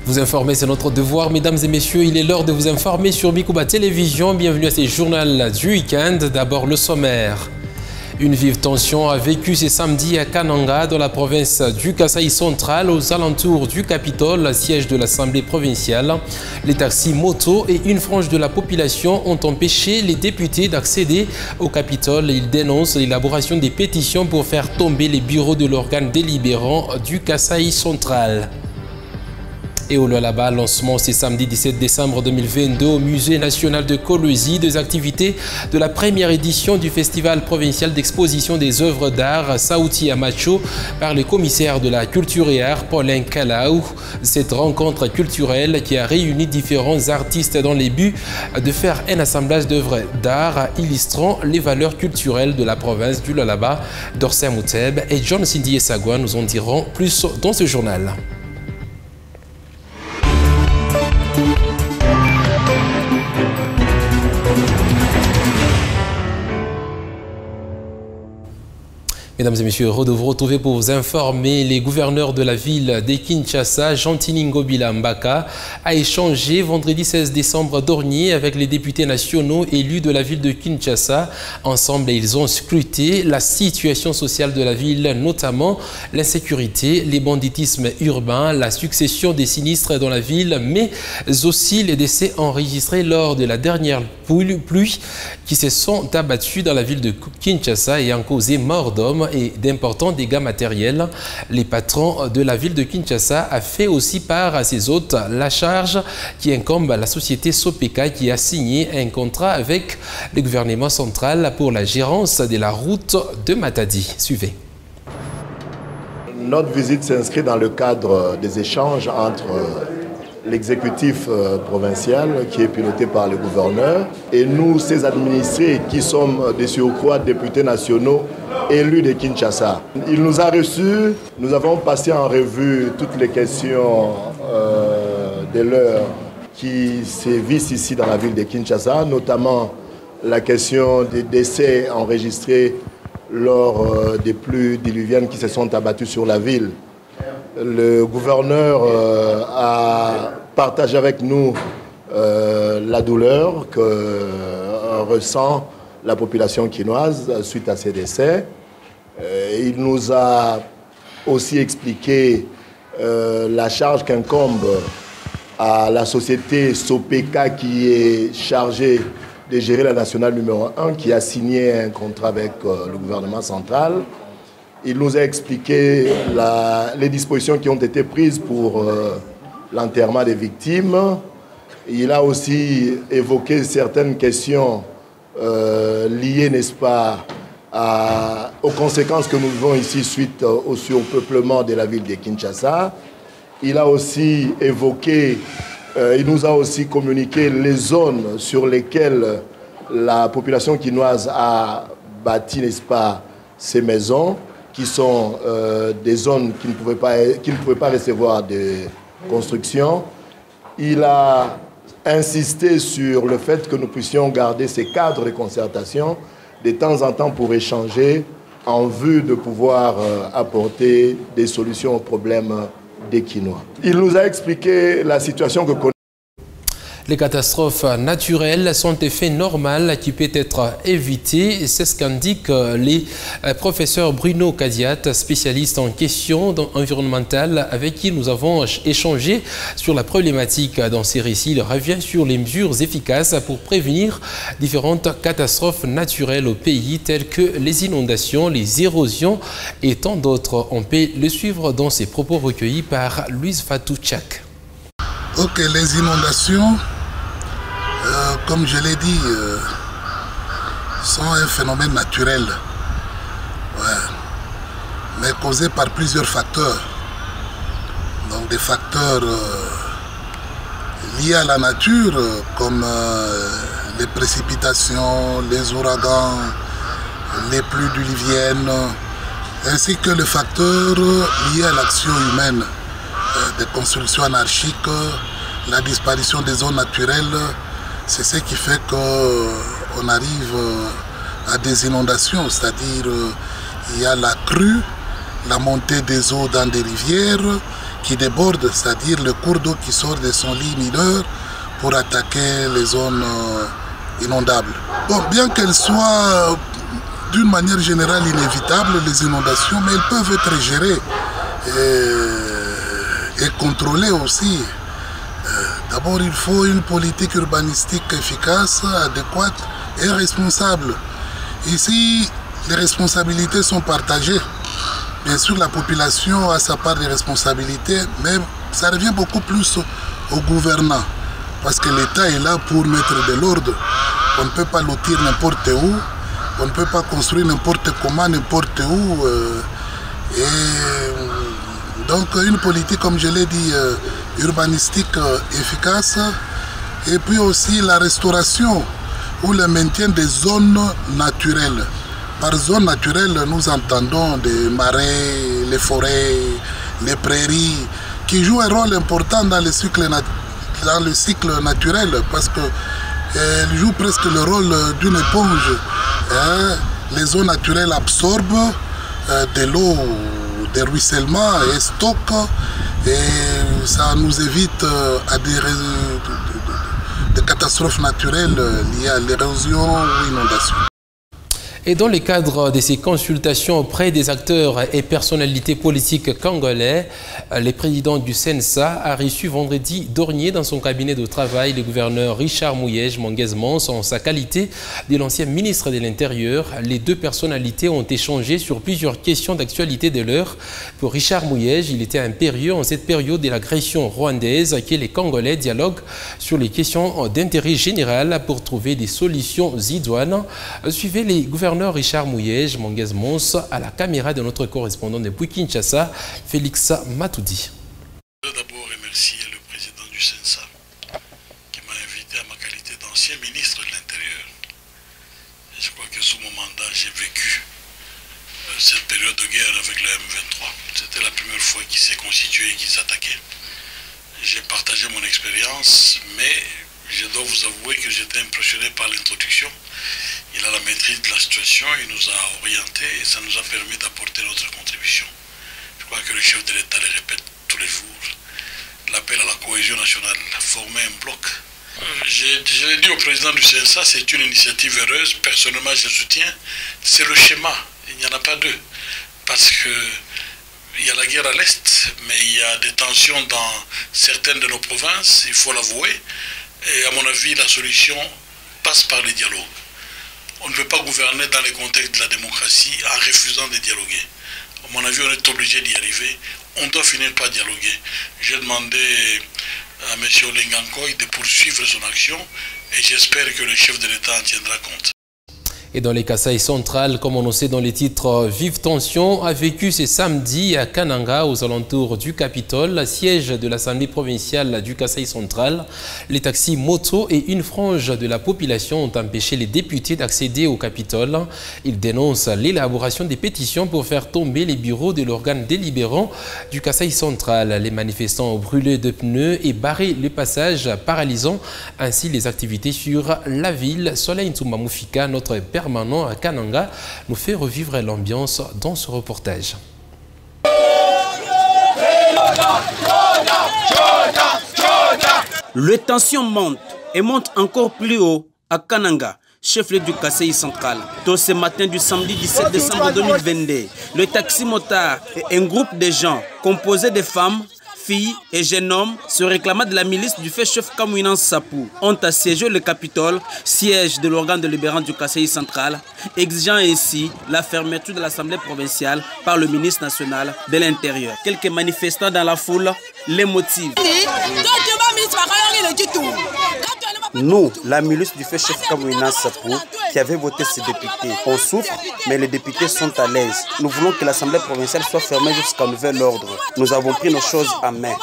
Vous informer, c'est notre devoir, mesdames et messieurs. Il est l'heure de vous informer sur Bikuba Télévision. Bienvenue à ce journal du week-end. D'abord, le sommaire. Une vive tension a vécu ce samedi à Kananga, dans la province du Kasaï central, aux alentours du Capitole, siège de l'Assemblée provinciale. Les taxis motos et une frange de la population ont empêché les députés d'accéder au Capitole. Ils dénoncent l'élaboration des pétitions pour faire tomber les bureaux de l'organe délibérant du Kasaï central. Et au Lualaba, lancement ce samedi 17 décembre 2022 au Musée national de Kolwezi des activités de la première édition du Festival provincial d'exposition des œuvres d'art Saouti Amacho par le commissaire de la culture et art Paulin Kalaou. Cette rencontre culturelle qui a réuni différents artistes dans les buts de faire un assemblage d'œuvres d'art illustrant les valeurs culturelles de la province du Lualaba. Dorsen Mouteb et John Cindy Sagwa nous en diront plus dans ce journal. Mesdames et messieurs, heureux de vous retrouver pour vous informer. Les gouverneurs de la ville de Kinshasa, Jean-Tiningo Mbaka, a échangé vendredi 16 décembre dernier avec les députés nationaux élus de la ville de Kinshasa. Ensemble, ils ont scruté la situation sociale de la ville, notamment l'insécurité, les banditismes urbains, la succession des sinistres dans la ville, mais aussi les décès enregistrés lors de la dernière pluie qui se sont abattus dans la ville de Kinshasa et ont causé mort d'hommes et d'importants dégâts matériels. Les patrons de la ville de Kinshasa a fait aussi part à ses hôtes la charge qui incombe à la société Sopeka qui a signé un contrat avec le gouvernement central pour la gérance de la route de Matadi. Suivez. Notre visite s'inscrit dans le cadre des échanges entre l'exécutif provincial qui est piloté par le gouverneur et nous, ses administrés qui sommes des surcroît députés nationaux élus de Kinshasa. Il nous a reçus, nous avons passé en revue toutes les questions de l'heure qui sévissent ici dans la ville de Kinshasa, notamment la question des décès enregistrés lors des pluies diluviennes qui se sont abattues sur la ville. Le gouverneur a partagé avec nous la douleur que ressent la population quinoise suite à ces décès. Il nous a aussi expliqué la charge qu'incombe à la société Sopeka qui est chargée de gérer la nationale numéro 1, qui a signé un contrat avec le gouvernement central. Il nous a expliqué les dispositions qui ont été prises pour l'enterrement des victimes. Il a aussi évoqué certaines questions liées, n'est-ce pas, aux conséquences que nous vivons ici suite au surpeuplement de la ville de Kinshasa. Il a aussi évoqué, il nous a aussi communiqué les zones sur lesquelles la population quinoise a bâti, n'est-ce pas, ses maisons, qui sont des zones qui ne pouvaient pas recevoir de construction. Il a insisté sur le fait que nous puissions garder ces cadres de concertation de temps en temps pour échanger en vue de pouvoir apporter des solutions aux problèmes des Quinois. Il nous a expliqué la situation que connaît. Les catastrophes naturelles sont un effet normal qui peut être évité. C'est ce qu'indique le professeur Bruno Kadiat, spécialiste en questions environnementales, avec qui nous avons échangé sur la problématique. Dans ces récits, il revient sur les mesures efficaces pour prévenir différentes catastrophes naturelles au pays, telles que les inondations, les érosions et tant d'autres. On peut le suivre dans ses propos recueillis par Louise Fatouchak. Ok, les inondations, comme je l'ai dit, sont un phénomène naturel, mais causé par plusieurs facteurs. Donc des facteurs liés à la nature, comme les précipitations, les ouragans, les pluies diluviennes, ainsi que les facteurs liés à l'action humaine, des constructions anarchiques, la disparition des zones naturelles. C'est ce qui fait qu'on arrive à des inondations, c'est-à-dire il y a la crue, la montée des eaux dans des rivières, qui déborde, c'est-à-dire le cours d'eau qui sort de son lit mineur pour attaquer les zones inondables. Bon, bien qu'elles soient d'une manière générale inévitables, les inondations, mais elles peuvent être gérées et contrôlées aussi. D'abord, il faut une politique urbanistique efficace, adéquate et responsable. Ici, les responsabilités sont partagées. Bien sûr, la population a sa part de responsabilités, mais ça revient beaucoup plus aux gouvernants. Parce que l'État est là pour mettre de l'ordre. On ne peut pas lotir n'importe où, on ne peut pas construire n'importe comment, n'importe où. Et donc, une politique, comme je l'ai dit, urbanistique efficace, et puis aussi la restauration ou le maintien des zones naturelles. Par zone naturelle, nous entendons des marais, les forêts, les prairies, qui jouent un rôle important dans le cycle naturel, parce qu'elles jouent presque le rôle d'une éponge. Les zones naturelles absorbent de l'eau, des ruissellements et stockent, et ça nous évite à des catastrophes naturelles liées à l'érosion ou inondation. Et dans le cadre de ces consultations auprès des acteurs et personnalités politiques congolais, le président du CENSA a reçu vendredi dernier dans son cabinet de travail le gouverneur Richard Mouyej Monguez-Mons en sa qualité de l'ancien ministre de l'Intérieur. Les deux personnalités ont échangé sur plusieurs questions d'actualité de l'heure. Pour Richard Mouyej, il était impérieux en cette période de l'agression rwandaise que les Congolais dialoguent sur les questions d'intérêt général pour trouver des solutions idoines. Suivez les gouverneurs Richard Mouyej Monguez-Mons à la caméra de notre correspondant depuis Kinshasa, Félix Matoudi. Je veux d'abord remercier le président du CENSA qui m'a invité à ma qualité d'ancien ministre de l'Intérieur. Je crois que sous mon mandat, j'ai vécu cette période de guerre avec le M23. C'était la première fois qu'il s'est constitué et qu'il s'attaquait. J'ai partagé mon expérience, mais je dois vous avouer que j'étais impressionné par l'introduction. Il a la maîtrise de la situation, il nous a orientés et ça nous a permis d'apporter notre contribution. Je crois que le chef de l'État le répète tous les jours. L'appel à la cohésion nationale, former un bloc. Je l'ai dit au président du CNSA, c'est une initiative heureuse. Personnellement, je soutiens. C'est le schéma. Il n'y en a pas deux. Parce que il y a la guerre à l'Est, mais il y a des tensions dans certaines de nos provinces, il faut l'avouer. Et à mon avis, la solution passe par le dialogue. On ne peut pas gouverner dans le contexte de la démocratie en refusant de dialoguer. À mon avis, on est obligé d'y arriver. On doit finir par dialoguer. J'ai demandé à M. Olengankoy de poursuivre son action et j'espère que le chef de l'État en tiendra compte. Et dans les Kasaï centrales, comme on sait dans les titres, vive tension a vécu ce samedi à Kananga, aux alentours du Capitole, siège de l'Assemblée provinciale du Kasaï central. Les taxis motos et une frange de la population ont empêché les députés d'accéder au Capitole. Ils dénoncent l'élaboration des pétitions pour faire tomber les bureaux de l'organe délibérant du Kasaï central. Les manifestants ont brûlé de pneus et barré le passage, paralysant ainsi les activités sur la ville. Soleil Ntsumamufika, notre permanent à Kananga, nous fait revivre l'ambiance dans ce reportage. Les tensions montent et montent encore plus haut à Kananga, chef-lieu du Kasaï central. Tôt ce matin du samedi 17 décembre 2022, le taxi motard et un groupe de gens composé de femmes, filles et jeunes hommes se réclamant de la milice du fait chef Kamouinan Sapou ont assiégé le Capitole, siège de l'organe délibérant du Kasaï central, exigeant ainsi la fermeture de l'Assemblée provinciale par le ministre national de l'Intérieur. Quelques manifestants dans la foule les motivent. Nous, la milice du fait chef Kamouinan Sapou, qui avait voté ces députés, on souffre, mais les députés sont à l'aise. Nous voulons que l'Assemblée provinciale soit fermée jusqu'à nouvel ordre. Nous avons pris nos choses à main.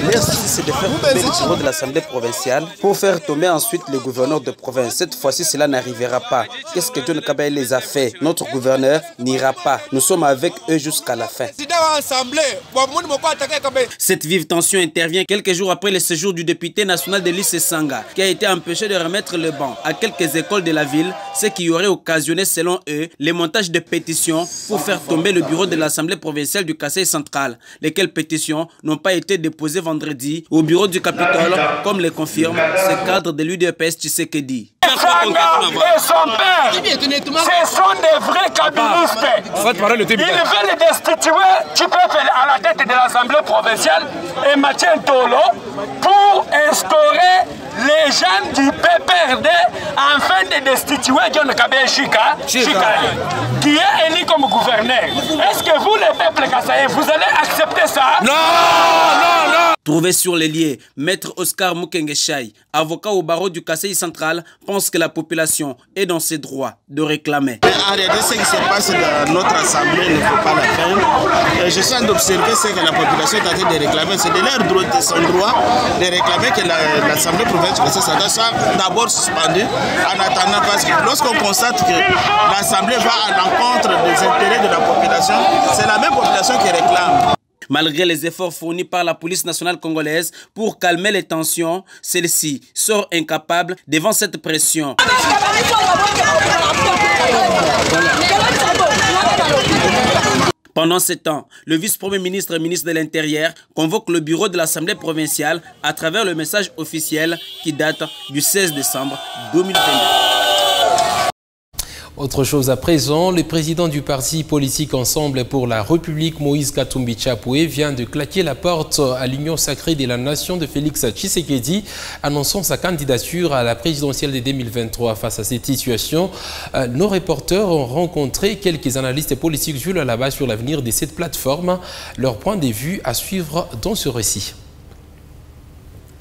Merci, c'est de faire tomber le bureau de l'Assemblée provinciale pour faire tomber ensuite le gouverneur de province. Cette fois-ci, cela n'arrivera pas. Qu'est-ce que John Kabaye les a fait? Notre gouverneur n'ira pas. Nous sommes avec eux jusqu'à la fin. Cette vive tension intervient quelques jours après le séjour du député national de l'Issé Sanga, qui a été empêché de remettre le banc à quelques écoles de la ville, ce qui aurait occasionné, selon eux, le montage de pétitions pour faire tomber le bureau de l'Assemblée provinciale du Kasaï central, lesquelles pétitions n'ont pas été déposées vendredi au bureau du Capitole, comme le confirme ce cadre de l'UDPS Tshisekedi. Sanga et son père, ce sont des vrais kabylistes. Ils veulent destituer Tchipef à la tête de l'Assemblée provinciale et Mathieu Tolo pour instaurer les gens du PPRD afin de destituer John Kabé Chika, qui est élu comme gouverneur. Est-ce que vous, le peuple kassaïen, vous allez accepter ça? Non, non, non. Trouvé sur les lieux, Maître Oscar Mukengeshai, avocat au barreau du Kasaï central, pense que la population est dans ses droits de réclamer. En réalité, ce qui se passe dans notre assemblée ne faut pas la peine. Je suis en train d'observer ce que la population est en train de réclamer. C'est de leur droit, de son droit de réclamer que l'Assemblée provinciale du Kasaï soit d'abord suspendue en attendant, parce que lorsqu'on constate que l'Assemblée va à l'encontre des intérêts de la population, c'est la même population qui réclame. Malgré les efforts fournis par la police nationale congolaise pour calmer les tensions, celle-ci sort incapable devant cette pression. Pendant ce temps, le vice-premier ministre et ministre de l'Intérieur convoque le bureau de l'Assemblée provinciale à travers le message officiel qui date du 16 décembre 2022. Autre chose à présent, le président du parti politique Ensemble pour la République, Moïse Katumbi Tchapoué, vient de claquer la porte à l'Union sacrée de la nation de Félix Tshisekedi, annonçant sa candidature à la présidentielle de 2023. Face à cette situation, nos reporters ont rencontré quelques analystes politiques Jules là-bas sur l'avenir de cette plateforme. Leur point de vue à suivre dans ce récit.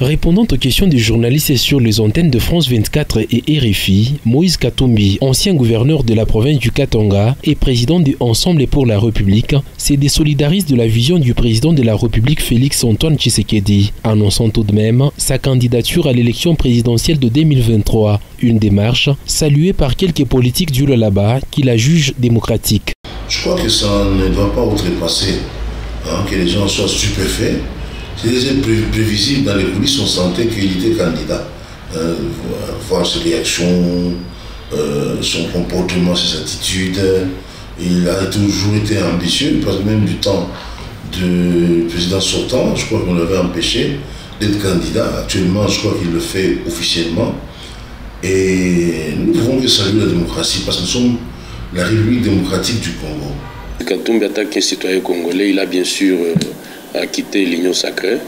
Répondant aux questions des journalistes sur les antennes de France 24 et RFI, Moïse Katumbi, ancien gouverneur de la province du Katanga et président de Ensemble pour la République, s'est désolidarisé de la vision du président de la République Félix Antoine Tshisekedi, annonçant tout de même sa candidature à l'élection présidentielle de 2023, une démarche saluée par quelques politiques du Lualaba qui la jugent démocratique. Je crois que ça ne doit pas outrepasser, que les gens soient stupéfaits. C'est prévisible dans les coulisses, on sentait qu'il était candidat. Voir ses réactions, son comportement, ses attitudes. Il a toujours été ambitieux, parce que même du temps du président sortant, je crois qu'on l'avait empêché d'être candidat. Actuellement, je crois qu'il le fait officiellement. Et nous ne pouvons que saluer la démocratie, parce que nous sommes la République démocratique du Congo. Katumbi, en tant que citoyen congolais, il a bien sûr a quitté l'Union sacrée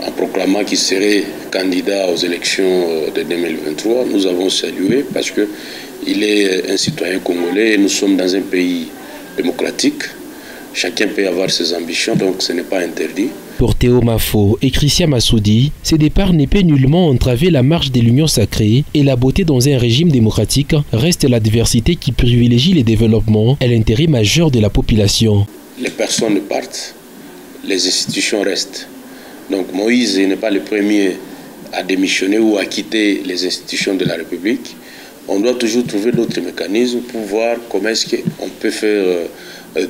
en proclamant qu'il serait candidat aux élections de 2023. Nous avons salué parce qu'il est un citoyen congolais et nous sommes dans un pays démocratique. Chacun peut avoir ses ambitions, donc ce n'est pas interdit. Pour Théo Mafo et Christian Massoudi, ce départ ne peut nullement entraver la marche de l'Union sacrée et la beauté dans un régime démocratique reste la diversité qui privilégie le développement et l'intérêt majeur de la population. Les personnes partent, les institutions restent. Donc Moïse n'est pas le premier à démissionner ou à quitter les institutions de la République. On doit toujours trouver d'autres mécanismes pour voir comment est-ce qu'on peut faire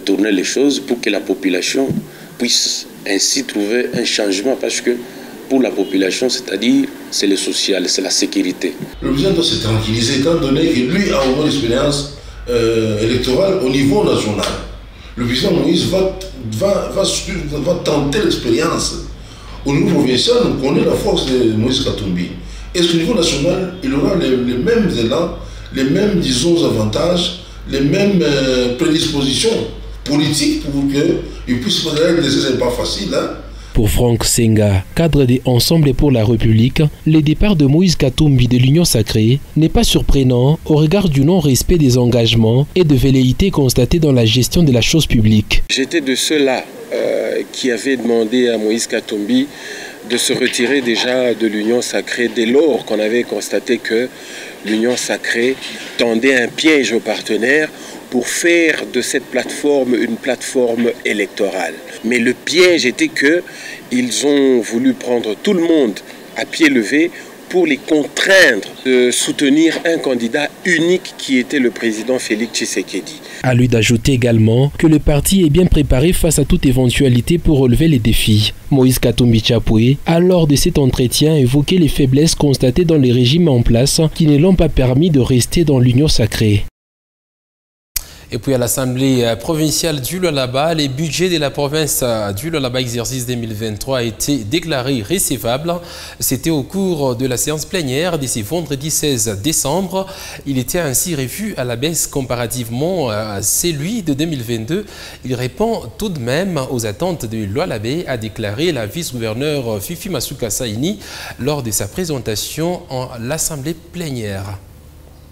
tourner les choses pour que la population puisse ainsi trouver un changement. Parce que pour la population, c'est-à-dire c'est le social, c'est la sécurité. Le président doit se tranquilliser étant donné que lui a une expérience électorale au niveau national. Le président Moïse va tenter l'expérience. Au niveau provincial, on connaît la force de Moïse Katumbi. Est-ce qu'au niveau national, il aura les mêmes élans, les mêmes, disons, avantages, les mêmes prédispositions politiques pour qu'il puisse faire des essais pas faciles, Pour Franck Senga, cadre de Ensemble pour la République, le départ de Moïse Katumbi de l'Union sacrée n'est pas surprenant au regard du non-respect des engagements et de velléités constatées dans la gestion de la chose publique. J'étais de ceux-là qui avaient demandé à Moïse Katumbi de se retirer déjà de l'Union sacrée dès lors qu'on avait constaté que l'Union sacrée tendait un piège aux partenaires pour faire de cette plateforme une plateforme électorale. Mais le piège était qu'ils ont voulu prendre tout le monde à pied levé pour les contraindre de soutenir un candidat unique qui était le président Félix Tshisekedi. À lui d'ajouter également que le parti est bien préparé face à toute éventualité pour relever les défis. Moïse Katumbi Tchapoué a lors de cet entretien évoqué les faiblesses constatées dans les régimes en place qui ne l'ont pas permis de rester dans l'union sacrée. Et puis à l'Assemblée provinciale du Lualaba, les budgets de la province du Lualaba exercice 2023 a été déclaré recevable. C'était au cours de la séance plénière de ce vendredi 16 décembre. Il était ainsi revu à la baisse comparativement à celui de 2022. Il répond tout de même aux attentes de Lualabé, a déclaré la vice-gouverneure Fifi Masuka Saini lors de sa présentation en l'Assemblée plénière.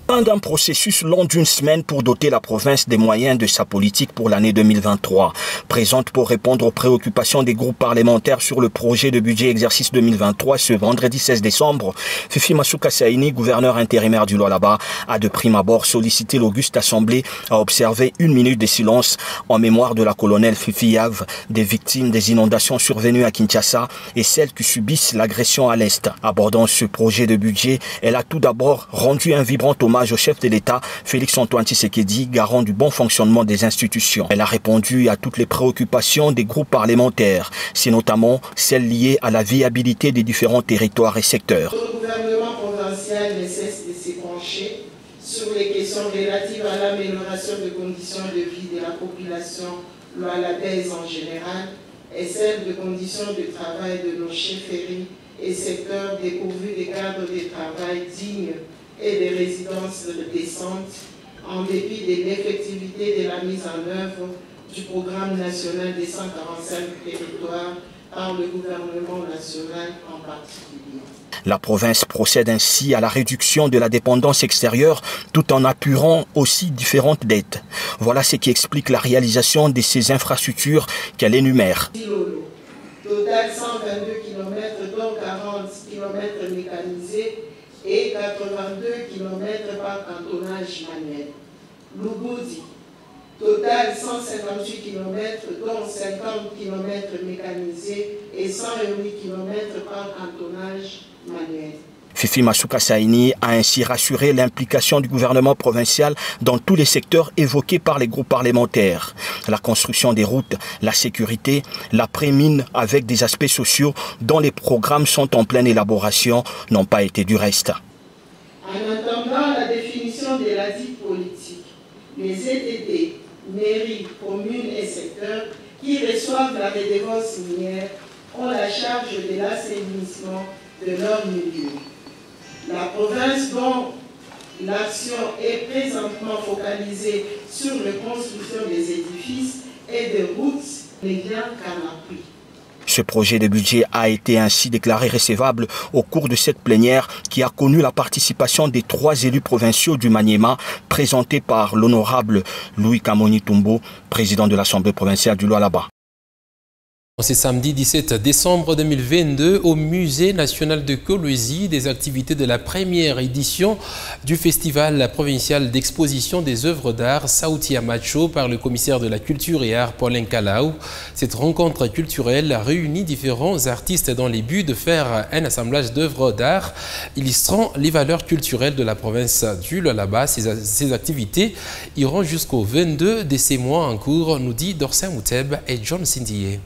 Un processus long d'une semaine pour doter la province des moyens de sa politique pour l'année 2023. Présente pour répondre aux préoccupations des groupes parlementaires sur le projet de budget exercice 2023 ce vendredi 16 décembre, Fifi Masuka Saini, gouverneur intérimaire du Lualaba, a de prime abord sollicité l'auguste assemblée à observer 1 minute de silence en mémoire de la colonelle Fifi Yav, des victimes des inondations survenues à Kinshasa et celles qui subissent l'agression à l'Est. Abordant ce projet de budget, elle a tout d'abord rendu un vibrant hommage au chef de l'État, Félix-Antoine Tshisekedi, garant du bon fonctionnement des institutions. Elle a répondu à toutes les préoccupations des groupes parlementaires. C'est notamment celles liées à la viabilité des différents territoires et secteurs. Le gouvernement provincial ne cesse de se pencher sur les questions relatives à l'amélioration des conditions de vie de la population lualabaise en général et celles de conditions de travail de nos chefferies et secteurs dépourvus de cadres de travail dignes et des résidences décentes, en dépit de l'effectivité de la mise en œuvre du programme national des 145 territoires par le gouvernement national en particulier. La province procède ainsi à la réduction de la dépendance extérieure tout en apurant aussi différentes dettes. Voilà ce qui explique la réalisation de ces infrastructures qu'elle énumère. Total 122 km, dont 40 km mécanisés et 82 km par cantonnage manuel. Lubudi, total 158 km, dont 50 km mécanisés et 108 km par cantonnage manuel. Fifi Masuka Saini a ainsi rassuré l'implication du gouvernement provincial dans tous les secteurs évoqués par les groupes parlementaires. La construction des routes, la sécurité, la prémine avec des aspects sociaux dont les programmes sont en pleine élaboration n'ont pas été du reste. En attendant la définition de la dite politique, les ETD, mairies, communes et secteurs qui reçoivent la redevance minière ont la charge de l'assainissement de leur milieu. La province dont l'action est présentement focalisée sur la construction des édifices et des routes ne vient qu'à l'appui. Ce projet de budget a été ainsi déclaré recevable au cours de cette plénière qui a connu la participation des 3 élus provinciaux du Maniema, présentés par l'honorable Louis Kamoni Tumbo, président de l'Assemblée provinciale du Lualaba. C'est samedi 17 décembre 2022 au Musée national de Kolwezi, des activités de la première édition du Festival provincial d'exposition des œuvres d'art Sauti Amacho par le commissaire de la culture et art Paulin Kalau. Cette rencontre culturelle réunit différents artistes dans le but de faire un assemblage d'œuvres d'art illustrant les valeurs culturelles de la province du Lualaba. Ces activités iront jusqu'au 22 de ces mois en cours, nous dit Dorsin Mouteb et John Sindié.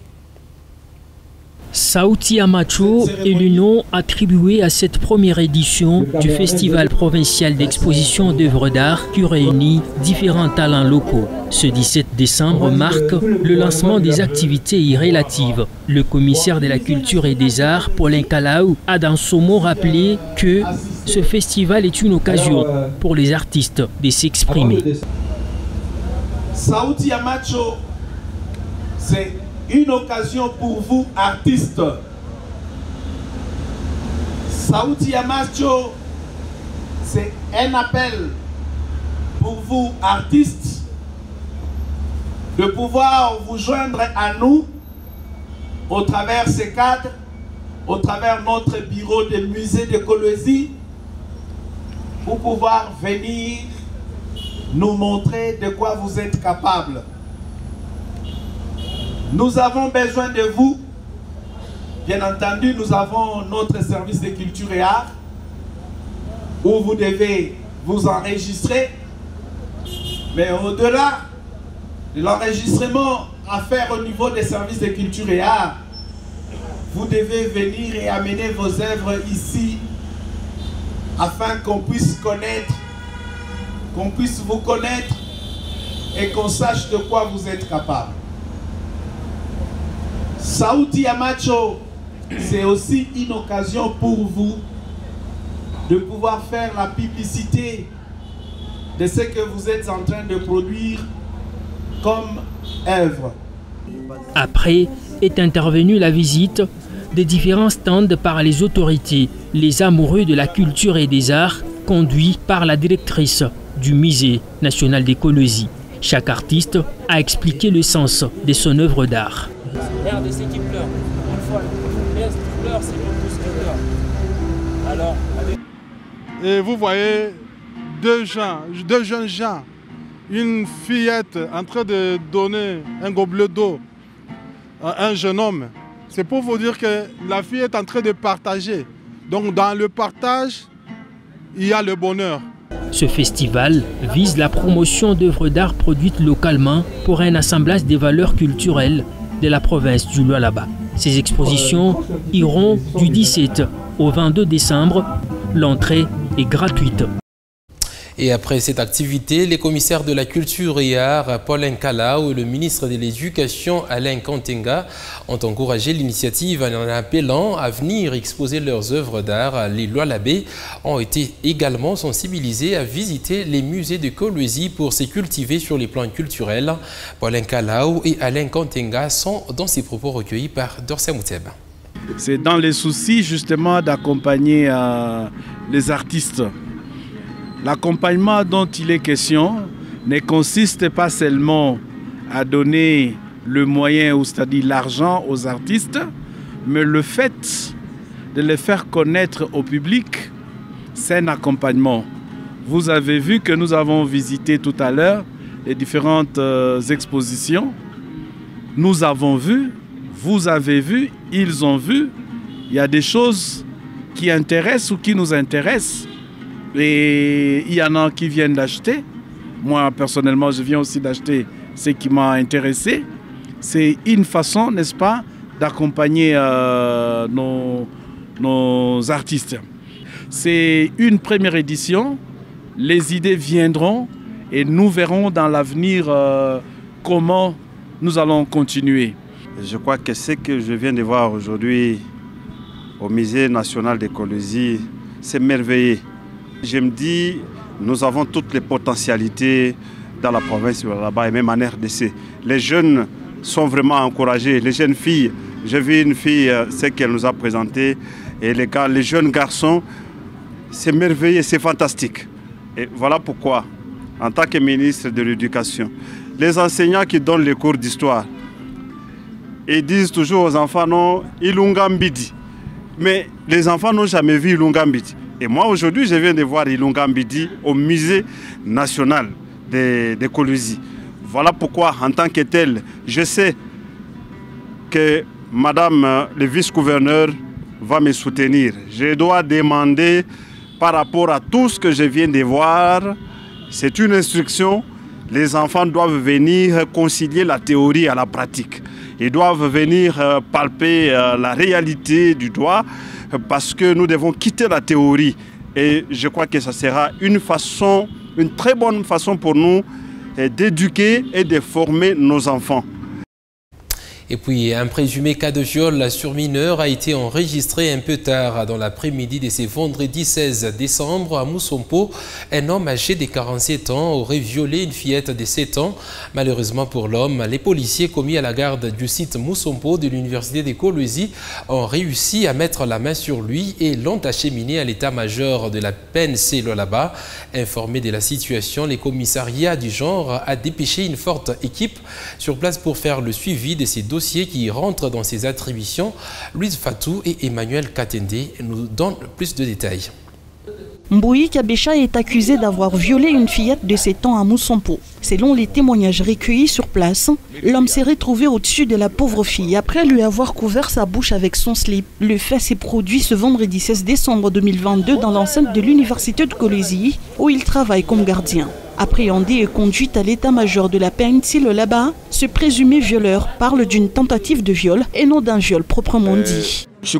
Sauti Amacho est le nom attribué à cette première édition du Festival provincial d'exposition d'œuvres d'art qui réunit différents talents locaux. Ce 17 décembre marque le lancement des activités y relatives. Le commissaire de la culture et des arts, Paulin Kalau, a dans son mot rappelé que ce festival est une occasion pour les artistes de s'exprimer. Sauti Amacho, c'est une occasion pour vous, artistes. Sauti Amacho, c'est un appel pour vous, artistes, de pouvoir vous joindre à nous au travers ces cadres, au travers notre bureau de musée de Kolwezi, pour pouvoir venir nous montrer de quoi vous êtes capables. Nous avons besoin de vous. Bien entendu, nous avons notre service de culture et art où vous devez vous enregistrer. Mais au-delà de l'enregistrement à faire au niveau des services de culture et art, vous devez venir et amener vos œuvres ici afin qu'on puisse connaître, qu'on puisse vous connaître et qu'on sache de quoi vous êtes capable. Sauti ya Macho, c'est aussi une occasion pour vous de pouvoir faire la publicité de ce que vous êtes en train de produire comme œuvre. Après est intervenue la visite des différents stands par les autorités, les amoureux de la culture et des arts, conduits par la directrice du Musée national d'écologie. Chaque artiste a expliqué le sens de son œuvre d'art. Regardez, c'est qui pleure. Une fois, qui pleure, c'est pour tous qui pleurent. Alors, et vous voyez deux jeunes gens, une fillette en train de donner un gobelet d'eau à un jeune homme. C'est pour vous dire que la fille est en train de partager. Donc dans le partage, il y a le bonheur. Ce festival vise la promotion d'œuvres d'art produites localement pour un assemblage des valeurs culturelles de la province du Lualaba. Ces expositions iront du 17 au 22 décembre. L'entrée est gratuite. Et après cette activité, les commissaires de la culture et arts, Paul Nkala et le ministre de l'Éducation, Alain Kantenga, ont encouragé l'initiative en appelant à venir exposer leurs œuvres d'art. Les Lualabais ont été également sensibilisés à visiter les musées de Kolwezi pour se cultiver sur les plans culturels. Paul Nkala et Alain Kantenga sont dans ces propos recueillis par Dorsay Mouteb. C'est dans les soucis justement d'accompagner les artistes. L'accompagnement dont il est question ne consiste pas seulement à donner le moyen, ou c'est-à-dire l'argent aux artistes, mais le fait de les faire connaître au public, c'est un accompagnement. Vous avez vu que nous avons visité tout à l'heure les différentes expositions. Nous avons vu, vous avez vu, ils ont vu. Il y a des choses qui intéressent ou qui nous intéressent. Et il y en a qui viennent d'acheter. Moi, personnellement, je viens aussi d'acheter ce qui m'a intéressé. C'est une façon, n'est-ce pas, d'accompagner nos artistes. C'est une première édition. Les idées viendront et nous verrons dans l'avenir comment nous allons continuer. Je crois que ce que je viens de voir aujourd'hui au Musée national d'écologie, c'est merveilleux. Je me dis, nous avons toutes les potentialités dans la province là-bas et même en RDC. Les jeunes sont vraiment encouragés. Les jeunes filles, j'ai vu une fille, ce qu'elle nous a présenté, et les jeunes garçons, c'est merveilleux, c'est fantastique. Et voilà pourquoi, en tant que ministre de l'Éducation, les enseignants qui donnent les cours d'histoire, ils disent toujours aux enfants, non, Ilunga Mbidi. Mais les enfants n'ont jamais vu Ilunga Mbidi. Et moi, aujourd'hui, je viens de voir Ilunga Mbidi au Musée national d'écologie. Voilà pourquoi, en tant que tel, je sais que Madame le vice-gouverneur va me soutenir. Je dois demander, par rapport à tout ce que je viens de voir, c'est une instruction, les enfants doivent venir concilier la théorie à la pratique. Ils doivent venir palper la réalité du doigt, parce que nous devons quitter la théorie. Et je crois que ça sera une très bonne façon pour nous d'éduquer et de former nos enfants. Et puis, un présumé cas de viol sur mineur a été enregistré un peu tard dans l'après-midi de ce vendredi 16 décembre à Mousompo. Un homme âgé de 47 ans aurait violé une fillette de 7 ans. Malheureusement pour l'homme, les policiers commis à la garde du site Mousompo de l'université de Kolwezi ont réussi à mettre la main sur lui et l'ont acheminé à l'état-major de la PNC Lualaba. Informé de la situation, les commissariats du genre a dépêché une forte équipe sur place pour faire le suivi de ces dossiers qui rentrent dans ses attributions. Louise Fatou et Emmanuel Katende nous donnent plus de détails. Mboui Kabecha est accusé d'avoir violé une fillette de 7 ans à Moussompo. Selon les témoignages recueillis sur place, l'homme s'est retrouvé au-dessus de la pauvre fille après lui avoir couvert sa bouche avec son slip. Le fait s'est produit ce vendredi 16 décembre 2022 dans l'enceinte de l'université de Kolwezi où il travaille comme gardien. Appréhendé et conduit à l'état-major de la péninsule là-bas, ce présumé violeur parle d'une tentative de viol et non d'un viol proprement dit. Je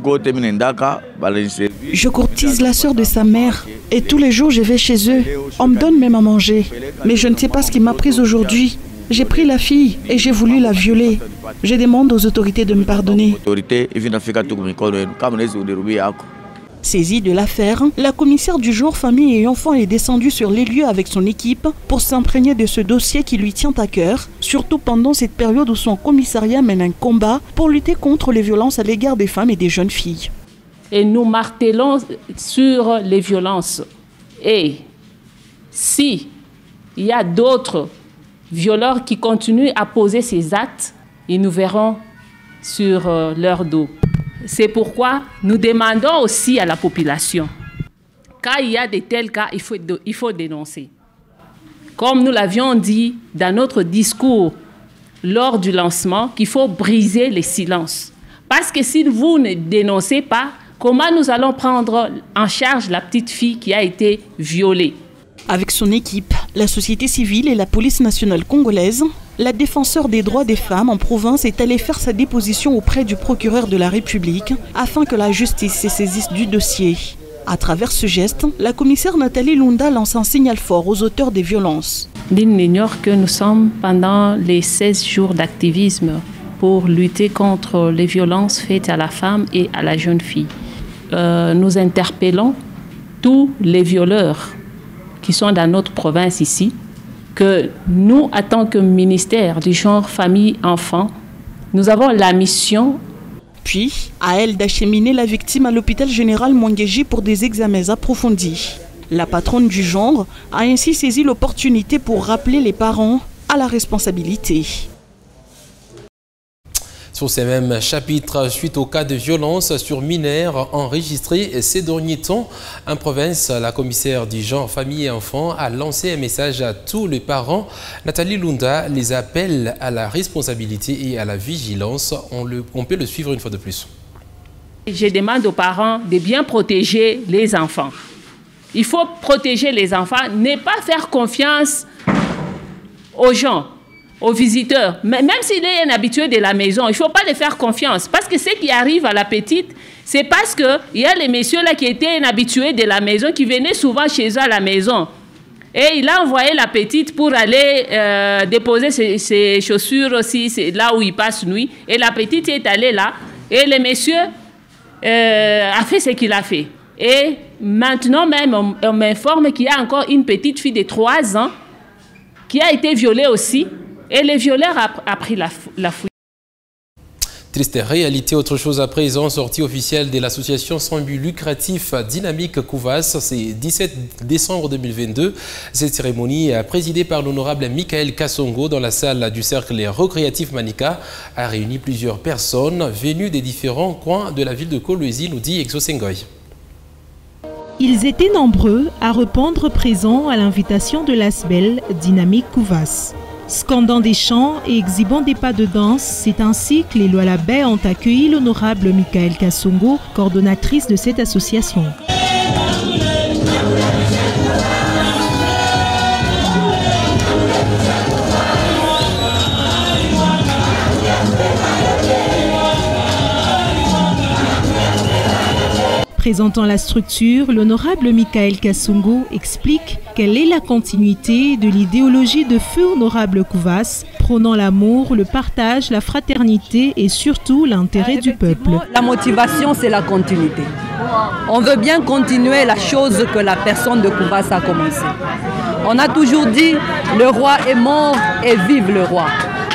courtise la sœur de sa mère et tous les jours je vais chez eux. On me donne même à manger. Mais je ne sais pas ce qui m'a prise aujourd'hui. J'ai pris la fille et j'ai voulu la violer. Je demande aux autorités de me pardonner. Saisie de l'affaire, la commissaire du genre famille et enfants est descendue sur les lieux avec son équipe pour s'imprégner de ce dossier qui lui tient à cœur, surtout pendant cette période où son commissariat mène un combat pour lutter contre les violences à l'égard des femmes et des jeunes filles. Et nous martelons sur les violences. Et si il y a d'autres violeurs qui continuent à poser ces actes, et nous verrons sur leur dos. C'est pourquoi nous demandons aussi à la population, quand il y a de tels cas, il faut dénoncer. Comme nous l'avions dit dans notre discours lors du lancement, qu'il faut briser les silences. Parce que si vous ne dénoncez pas, comment nous allons prendre en charge la petite fille qui a été violée? Avec son équipe, la société civile et la police nationale congolaise, la défenseur des droits des femmes en province est allée faire sa déposition auprès du procureur de la République afin que la justice se saisisse du dossier. À travers ce geste, la commissaire Nathalie Lunda lance un signal fort aux auteurs des violences. Ils n'ignorent que nous sommes pendant les 16 jours d'activisme pour lutter contre les violences faites à la femme et à la jeune fille. Nous interpellons tous les violeurs qui sont dans notre province ici, que nous, en tant que ministère du genre, famille, enfants, nous avons la mission. Puis, à elle d'acheminer la victime à l'hôpital général Mwangeji pour des examens approfondis. La patronne du genre a ainsi saisi l'opportunité pour rappeler les parents à la responsabilité. Sur ces mêmes chapitres, suite au cas de violence sur mineurs enregistrés ces derniers temps en province, la commissaire du genre famille et enfants a lancé un message à tous les parents. Nathalie Lunda les appelle à la responsabilité et à la vigilance. On peut le suivre une fois de plus. Je demande aux parents de bien protéger les enfants. Il faut protéger les enfants, ne pas faire confiance aux gens, aux visiteurs. Même s'il est un habitué de la maison, il ne faut pas les faire confiance. Parce que ce qui arrive à la petite, c'est parce qu'il y a les messieurs là qui étaient un habitué de la maison, qui venaient souvent chez eux à la maison. Et il a envoyé la petite pour aller déposer ses chaussures aussi, c'est là où il passe nuit. Et la petite est allée là. Et le monsieur a fait ce qu'il a fait. Et maintenant même, on m'informe qu'il y a encore une petite fille de 3 ans qui a été violée aussi. Et le violeur a pris la fuite. Triste réalité, autre chose à présent, sortie officielle de l'association sans but lucratif Dynamique Kouvas, c'est 17 décembre 2022. Cette cérémonie, présidée par l'honorable Michael Kassongo dans la salle du cercle récréatif Manika, a réuni plusieurs personnes venues des différents coins de la ville de Kolwezi, nous dit Exo Sengoy. Ils étaient nombreux à répondre présents à l'invitation de l'ASBEL Dynamique Kouvas. Scandant des chants et exhibant des pas de danse, c'est ainsi que les Lualabais ont accueilli l'honorable Michael Kassongo, coordonnatrice de cette association. Présentant la structure, l'honorable Michael Kassongo explique quelle est la continuité de l'idéologie de feu honorable Kouvas, prônant l'amour, le partage, la fraternité et surtout l'intérêt du peuple. La motivation, c'est la continuité. On veut bien continuer la chose que la personne de Kouvas a commencé. On a toujours dit, le roi est mort et vive le roi.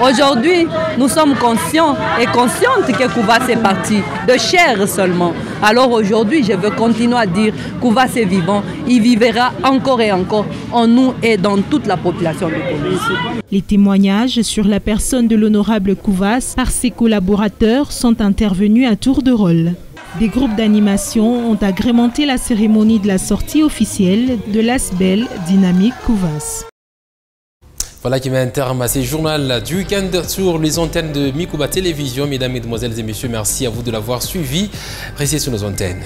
Aujourd'hui, nous sommes conscients et conscientes que Kouvas est parti, de chair seulement. Alors aujourd'hui, je veux continuer à dire Kouvas est vivant, il vivra encore et encore en nous et dans toute la population de Kolwezi. Les témoignages sur la personne de l'honorable Kouvas par ses collaborateurs sont intervenus à tour de rôle. Des groupes d'animation ont agrémenté la cérémonie de la sortie officielle de l'ASBEL Dynamique Kouvas. Voilà qui met un terme à ces journaux du week-end sur les antennes de Mikouba Télévision. Mesdames, Mesdemoiselles et Messieurs, merci à vous de l'avoir suivi. Restez sur nos antennes.